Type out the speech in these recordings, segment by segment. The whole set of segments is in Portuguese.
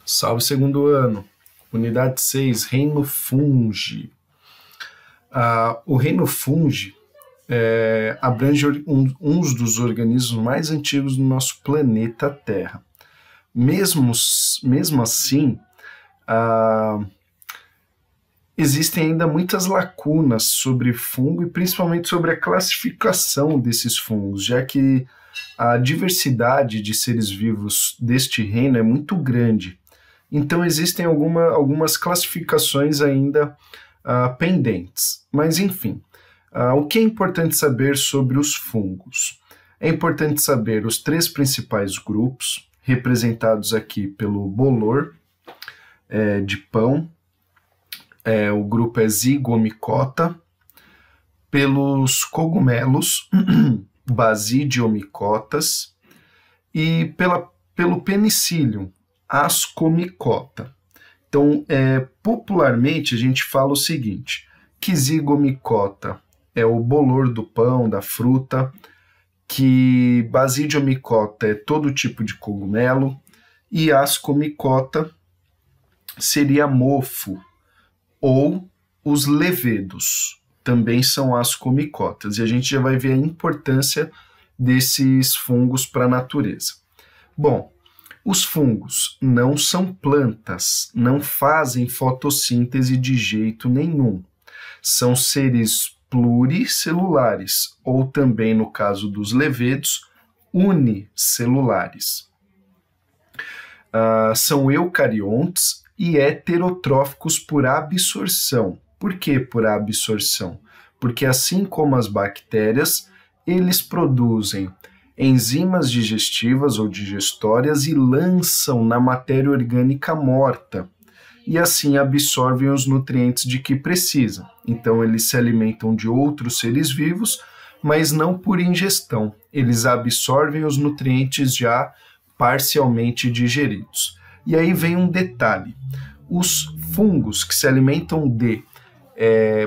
Salve segundo ano, unidade 6, Reino Fungi. O Reino Fungi abrange uns dos organismos mais antigos do nosso planeta Terra. Mesmo assim, existem ainda muitas lacunas sobre fungo e principalmente sobre a classificação desses fungos, já que a diversidade de seres vivos deste reino é muito grande. Então existem algumas classificações ainda pendentes. Mas enfim, o que é importante saber sobre os fungos? É importante saber os 3 principais grupos, representados aqui pelo bolor de pão, o grupo é Zygomicota, pelos cogumelos, Basidiomicotas, e pelo penicillium, Ascomicota. Então, popularmente, a gente fala o seguinte, que Zygomicota é o bolor do pão, da fruta, que Basidiomicota é todo tipo de cogumelo, e Ascomicota seria mofo, ou os levedos, também são ascomicotas, e a gente já vai ver a importância desses fungos para a natureza. Bom, os fungos não são plantas, não fazem fotossíntese de jeito nenhum. São seres pluricelulares, ou também, no caso dos levedos, unicelulares. São eucariontes e heterotróficos por absorção. Por que por absorção? Porque assim como as bactérias, eles produzem enzimas digestivas ou digestórias e lançam na matéria orgânica morta, e assim absorvem os nutrientes de que precisam. Então eles se alimentam de outros seres vivos, mas não por ingestão. Eles absorvem os nutrientes já parcialmente digeridos. E aí vem um detalhe. Os fungos que se alimentam de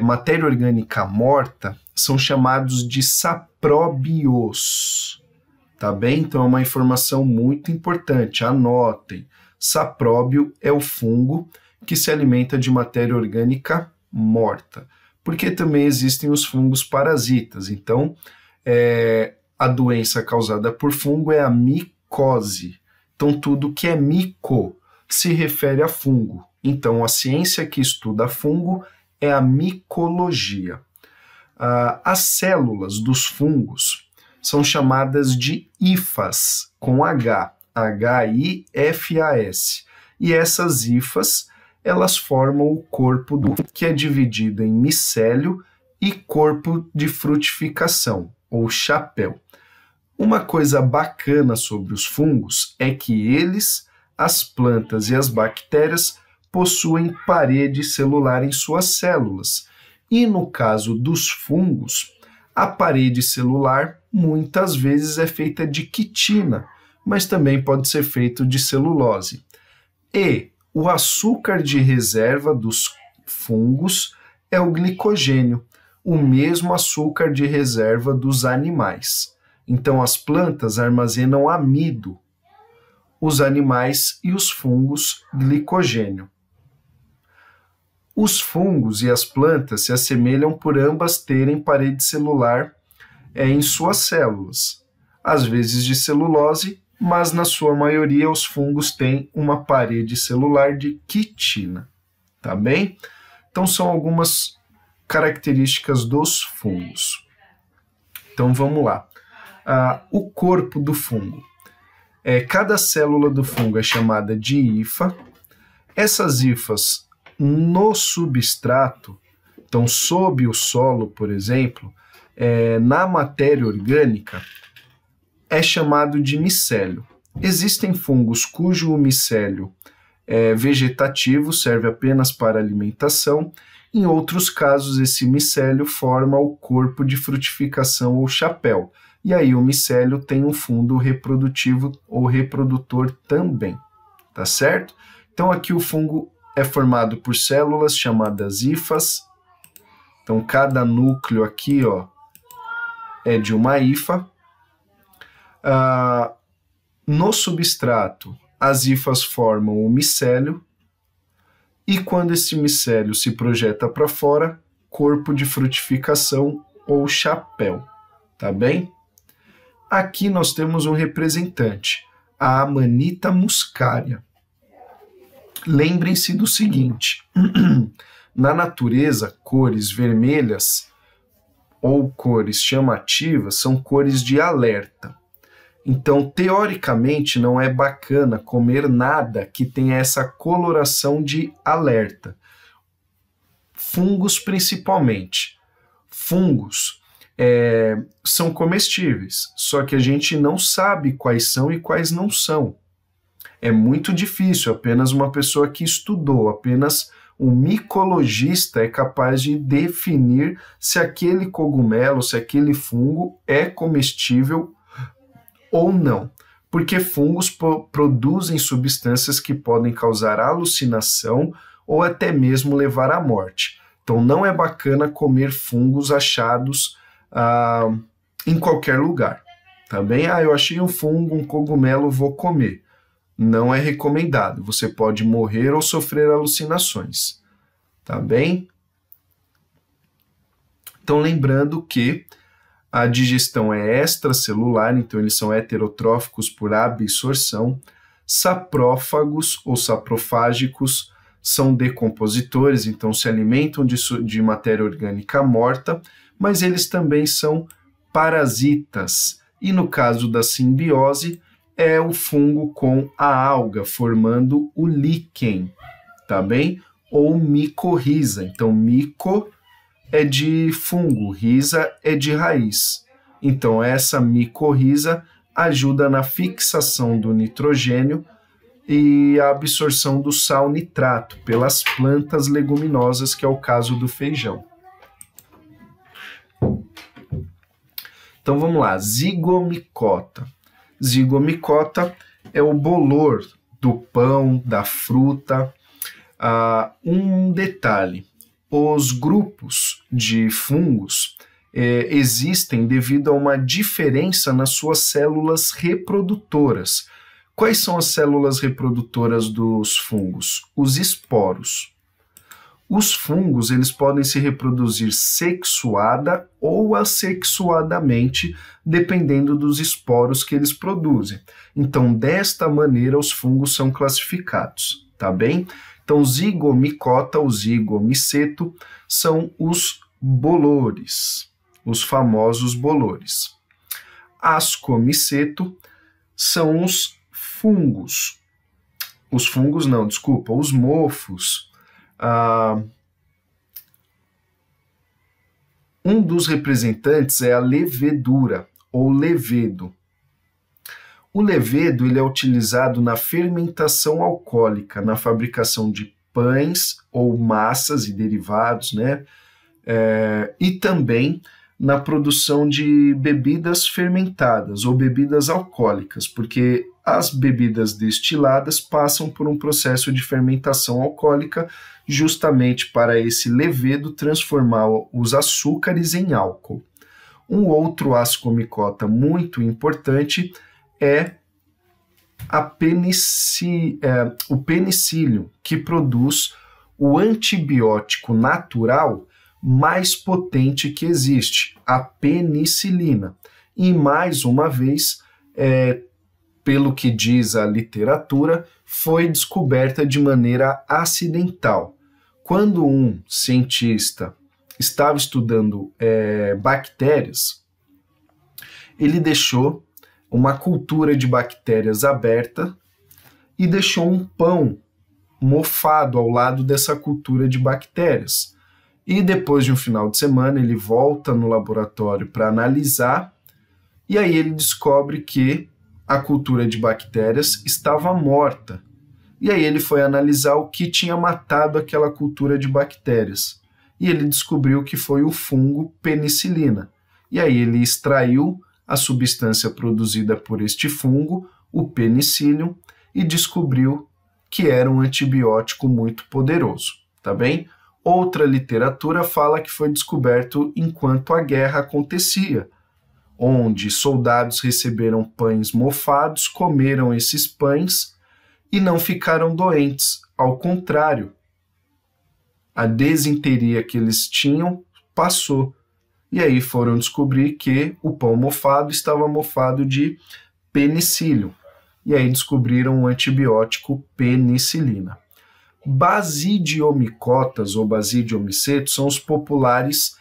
matéria orgânica morta são chamados de sapróbios. Tá bem? Então é uma informação muito importante, anotem. Sapróbio é o fungo que se alimenta de matéria orgânica morta. Porque também existem os fungos parasitas. Então, a doença causada por fungo é a micose. Então, tudo que é mico se refere a fungo. Então, a ciência que estuda fungo é a micologia. As células dos fungos são chamadas de hifas, com H, H-I-F-A-S. E essas hifas, elas formam o corpo que é dividido em micélio e corpo de frutificação, ou chapéu. Uma coisa bacana sobre os fungos é que eles, as plantas e as bactérias, possuem parede celular em suas células. E no caso dos fungos, a parede celular muitas vezes é feita de quitina, mas também pode ser feito de celulose. E o açúcar de reserva dos fungos é o glicogênio, o mesmo açúcar de reserva dos animais. Então as plantas armazenam amido, os animais e os fungos glicogênio. Os fungos e as plantas se assemelham por ambas terem parede celular em suas células, às vezes de celulose, mas na sua maioria os fungos têm uma parede celular de quitina, tá bem? Então são algumas características dos fungos. Então vamos lá. O corpo do fungo. Cada célula do fungo é chamada de hifa. Essas hifas no substrato, então sob o solo, por exemplo, na matéria orgânica, é chamado de micélio. Existem fungos cujo micélio vegetativo serve apenas para alimentação. Em outros casos, esse micélio forma o corpo de frutificação ou chapéu. E aí o micélio tem um fundo reprodutivo ou reprodutor também, tá certo? Então aqui o fungo é formado por células chamadas hifas. Então cada núcleo aqui, ó, é de uma hifa. No substrato, as hifas formam o micélio, e quando esse micélio se projeta para fora, corpo de frutificação ou chapéu, tá bem? Aqui nós temos um representante, a Amanita muscaria. Lembrem-se do seguinte, na natureza, cores vermelhas ou cores chamativas são cores de alerta. Então, teoricamente, não é bacana comer nada que tenha essa coloração de alerta. Fungos, principalmente. Fungos são comestíveis, só que a gente não sabe quais são e quais não são. É muito difícil, apenas uma pessoa que estudou, apenas um micologista é capaz de definir se aquele cogumelo, se aquele fungo é comestível ou não, porque fungos produzem substâncias que podem causar alucinação ou até mesmo levar à morte. Então não é bacana comer fungos achados em qualquer lugar, tá bem? Eu achei um fungo, um cogumelo, vou comer. Não é recomendado, você pode morrer ou sofrer alucinações, tá bem? Então lembrando que a digestão é extracelular, então eles são heterotróficos por absorção. Saprófagos ou saprofágicos são decompositores, então se alimentam de matéria orgânica morta, mas eles também são parasitas. E no caso da simbiose, é o fungo com a alga, formando o líquen, tá bem? Ou micorriza. Então, mico é de fungo, rhiza é de raiz. Então, essa micorriza ajuda na fixação do nitrogênio e a absorção do sal nitrato pelas plantas leguminosas, que é o caso do feijão. Então, vamos lá. Zigomicota. Zigomicota é o bolor do pão, da fruta. Um detalhe. Os grupos de fungos existem devido a uma diferença nas suas células reprodutoras. Quais são as células reprodutoras dos fungos? Os esporos. Os fungos eles podem se reproduzir sexuada ou assexuadamente, dependendo dos esporos que eles produzem. Então, desta maneira, os fungos são classificados, tá bem? Então, zigomicota ou zigomiceto são os bolores, os famosos bolores. Ascomiceto são os fungos. Os fungos não, desculpa, os mofos. Um dos representantes é a levedura ou levedo. O levedo ele é utilizado na fermentação alcoólica, na fabricação de pães ou massas e derivados, né? E também na produção de bebidas fermentadas ou bebidas alcoólicas, porque as bebidas destiladas passam por um processo de fermentação alcoólica justamente para esse levedo transformar os açúcares em álcool. Um outro ascomicota muito importante é o penicílio, que produz o antibiótico natural mais potente que existe, a penicilina. E mais uma vez, pelo que diz a literatura, foi descoberta de maneira acidental. Quando um cientista estava estudando bactérias, ele deixou uma cultura de bactérias aberta e deixou um pão mofado ao lado dessa cultura de bactérias. E depois de um final de semana, ele volta no laboratório para analisar, e aí ele descobre que a cultura de bactérias estava morta. E aí ele foi analisar o que tinha matado aquela cultura de bactérias. E ele descobriu que foi o fungo penicilina. E aí ele extraiu a substância produzida por este fungo, o penicillium, e descobriu que era um antibiótico muito poderoso, tá bem? Outra literatura fala que foi descoberto enquanto a guerra acontecia, onde soldados receberam pães mofados, comeram esses pães e não ficaram doentes. Ao contrário, a desinteria que eles tinham passou. E aí foram descobrir que o pão mofado estava mofado de penicílio. E aí descobriram o antibiótico penicilina. Basidiomicotas ou basidiomicetos são os populares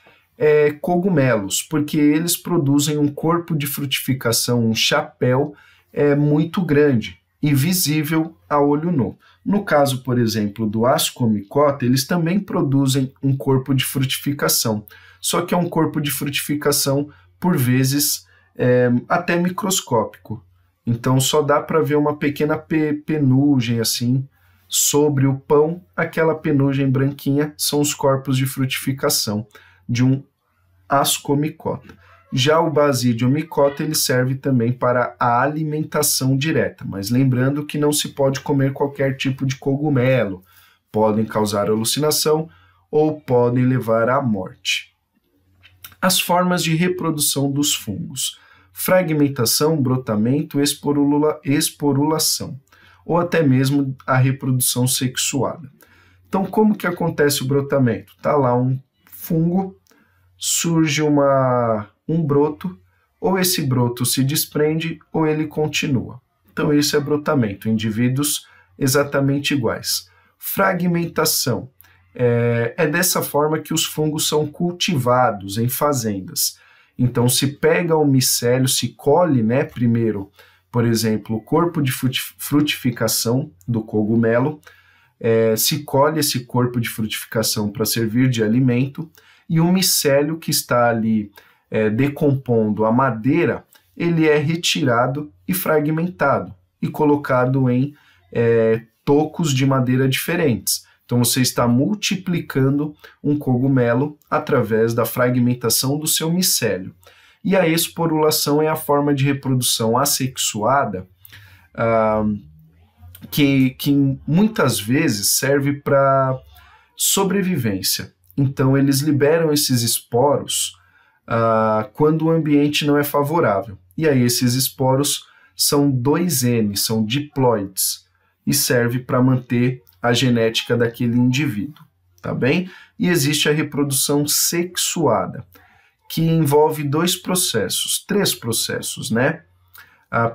cogumelos, porque eles produzem um corpo de frutificação, um chapéu muito grande e visível a olho nu. No caso, por exemplo, do ascomicota, eles também produzem um corpo de frutificação, só que é um corpo de frutificação, por vezes, até microscópico. Então, só dá para ver uma pequena penugem assim sobre o pão. Aquela penugem branquinha são os corpos de frutificação de um ascomicota. Já o basidiomicota, ele serve também para a alimentação direta, mas lembrando que não se pode comer qualquer tipo de cogumelo, podem causar alucinação ou podem levar à morte. As formas de reprodução dos fungos: fragmentação, brotamento, esporulação, ou até mesmo a reprodução sexuada. Então, como que acontece o brotamento? Está lá um fungo, surge um broto, ou esse broto se desprende ou ele continua. Então, isso é brotamento, indivíduos exatamente iguais. Fragmentação. É dessa forma que os fungos são cultivados em fazendas. Então, se pega o micélio, se colhe, primeiro, por exemplo, o corpo de frutificação do cogumelo, se colhe esse corpo de frutificação para servir de alimento, e o micélio que está ali decompondo a madeira, ele é retirado e fragmentado e colocado em tocos de madeira diferentes. Então você está multiplicando um cogumelo através da fragmentação do seu micélio. E a esporulação é a forma de reprodução assexuada que muitas vezes serve para sobrevivência. Então eles liberam esses esporos quando o ambiente não é favorável. E aí esses esporos são 2N, são diploides, e serve para manter a genética daquele indivíduo, tá bem? E existe a reprodução sexuada, que envolve três processos,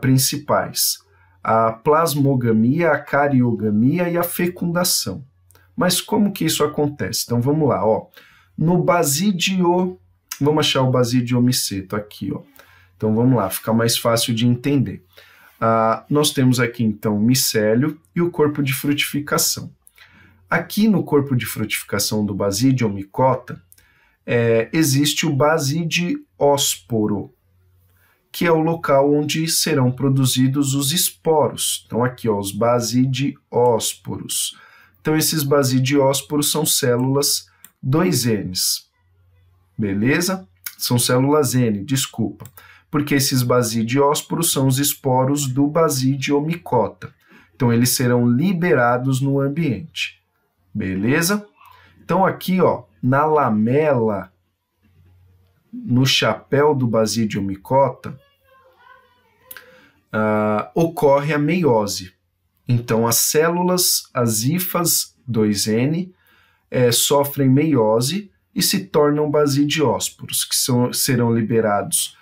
principais: a plasmogamia, a cariogamia e a fecundação. Mas como que isso acontece? Então vamos lá, vamos achar o basidiomiceto aqui, Então vamos lá, fica mais fácil de entender. Nós temos aqui então o micélio e o corpo de frutificação. Aqui no corpo de frutificação do basidiomicota existe o basidiósporo, que é o local onde serão produzidos os esporos. Então aqui, os basidiósporos. Então esses basidiósporos são células 2Ns, beleza? São células N, desculpa. Porque esses basidiósporos são os esporos do basidiomicota. Então, eles serão liberados no ambiente. Beleza? Então, aqui, na lamela, no chapéu do basidiomicota, ocorre a meiose. Então, as células, as hifas 2N, sofrem meiose e se tornam basidiósporos, que serão liberados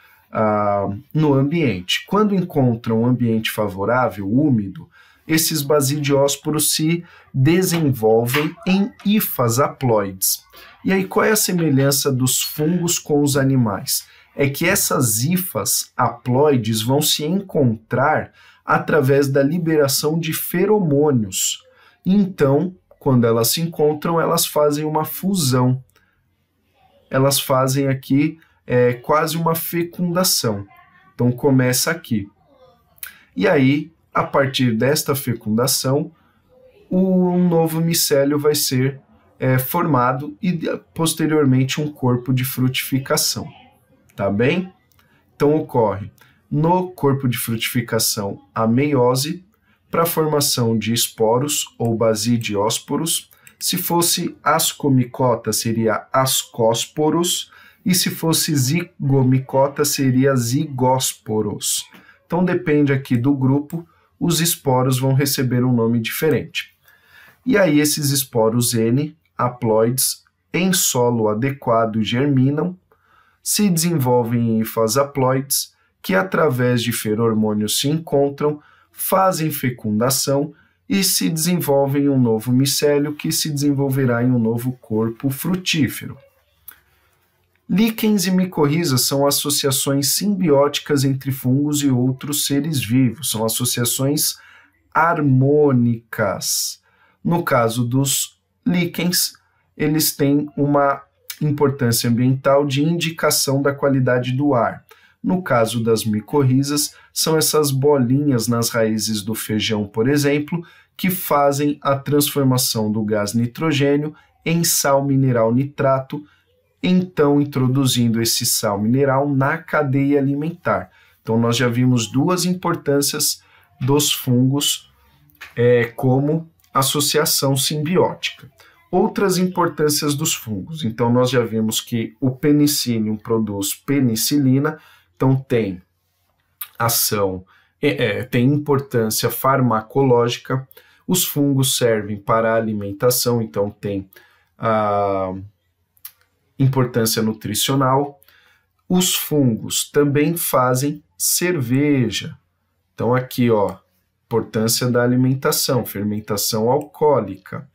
no ambiente. Quando encontram um ambiente favorável, úmido, esses basidiósporos se desenvolvem em hifas haploides. E aí, qual é a semelhança dos fungos com os animais? É que essas hifas haploides vão se encontrar através da liberação de feromônios. Então, quando elas se encontram, elas fazem uma fusão. Elas fazem aqui quase uma fecundação. Então começa aqui. E aí, a partir desta fecundação, um novo micélio vai ser formado e posteriormente um corpo de frutificação. Tá bem? Então ocorre no corpo de frutificação a meiose para a formação de esporos ou basidiósporos. Se fosse ascomicota, seria ascósporos, e se fosse zigomicota, seria zigósporos. Então depende aqui do grupo, os esporos vão receber um nome diferente. E aí esses esporos N, haploides, em solo adequado germinam, se desenvolvem em hifas haploides, que através de feromônios se encontram, fazem fecundação e se desenvolvem um novo micélio que se desenvolverá em um novo corpo frutífero. Líquens e micorrizas são associações simbióticas entre fungos e outros seres vivos, são associações harmônicas. No caso dos líquens, eles têm uma importância ambiental de indicação da qualidade do ar. No caso das micorrizas, são essas bolinhas nas raízes do feijão, por exemplo, que fazem a transformação do gás nitrogênio em sal mineral nitrato, então introduzindo esse sal mineral na cadeia alimentar. Então nós já vimos duas importâncias dos fungos como associação simbiótica. Outras importâncias dos fungos. Então nós já vimos que o Penicillium produz penicilina, então tem ação, tem importância farmacológica. Os fungos servem para a alimentação, então tem a importância nutricional. Os fungos também fazem cerveja. Então aqui, ó, importância da alimentação, fermentação alcoólica.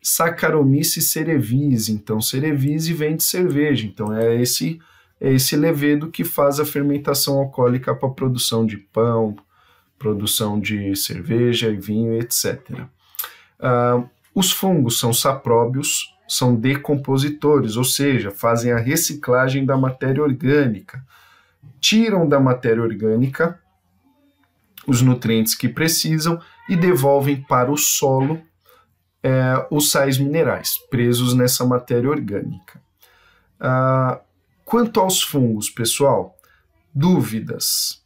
Saccharomyces cerevisiae, então cerevisiae vem de cerveja, então é esse levedo que faz a fermentação alcoólica para a produção de pão, produção de cerveja e vinho, etc. Os fungos são sapróbios, são decompositores, ou seja, fazem a reciclagem da matéria orgânica, tiram da matéria orgânica os nutrientes que precisam e devolvem para o solo os sais minerais presos nessa matéria orgânica. Quanto aos fungos, pessoal, dúvidas.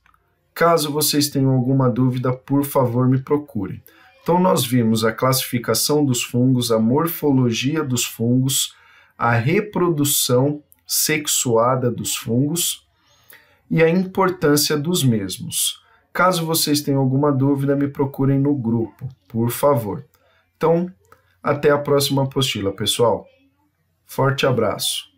Caso vocês tenham alguma dúvida, por favor, me procurem. Então, nós vimos a classificação dos fungos, a morfologia dos fungos, a reprodução sexuada dos fungos e a importância dos mesmos. Caso vocês tenham alguma dúvida, me procurem no grupo, por favor. Então, até a próxima apostila, pessoal. Forte abraço.